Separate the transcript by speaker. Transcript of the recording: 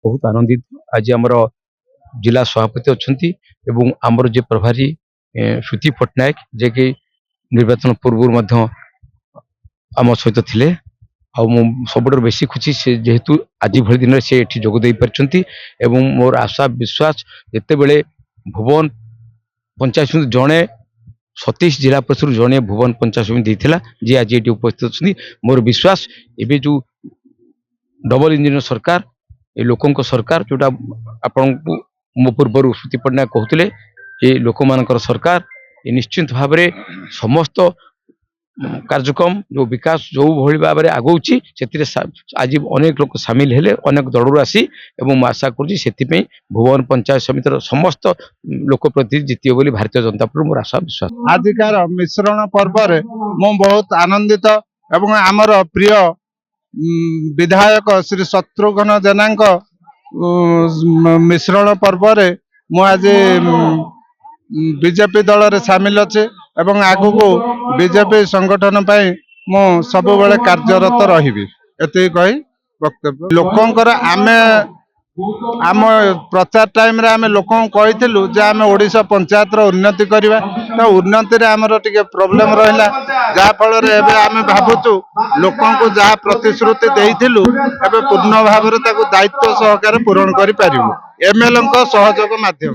Speaker 1: बहुत आनंदित। आज आमर जिला सभापति अच्छा आमर जे प्रभारी श्रुति पट्टनायक जे कि निर्वाचन पूर्व आम सहित थिले। सब बेसी खुशी से जेहेतु आज भली दिन से ये जोगदे पार्टी मोर आशा विश्वास जिते बड़े भुवन पंचायत समिति जड़े 27 जिला परिषद जड़े भुवन पंचायत समिति जी आज ये उपस्थित अच्छा। मोर विश्वास एवं जो डबल इंजिन सरकार ये लोकों सरकार जोटा आपण मो पूर्व श्रुति पट्टनायक कहते ये लोक मान सरकार ये निश्चिंत भाव में समस्त कार्यक्रम जो विकास जो भली भाव में आगौची आज अनेक लोग सामिल हेले अनेक दलू आसी आशा करुँच भुवन पंचायत समितिर समस्त लोकप्रतिनिधि जीतिए बोली भारतीय जनता पार्टी मोर आशा विश्वास।
Speaker 2: आजिकार मिश्रण पर्व मु बहुत आनंदित एवं आमर प्रिय विधायक श्री शत्रुघ्न जेना मिश्रण पर्व मु आज बीजेपी दल रे सामिल अच्छे एवं आगु को बीजेपी संगठन पाई मु सब बेले कार्यरत रही एति कही वक्तव्य लोकंकर आमे आम प्रचार टाइम रे आमे लोकन कहिथिलु जे आमे ओडिशा पंचायत रो उन्नति करबा तो उन्नति रे हमरो टिके प्रॉब्लम रहला जा फल रे एबे आमे भाबुचु लोकन को जा प्रतिश्रुति देइथिलु एबे पूर्ण भाव रे ताको दायित्व सहकार पूर्ण करि पारिबु एमएलए को सहयोग माध्यम।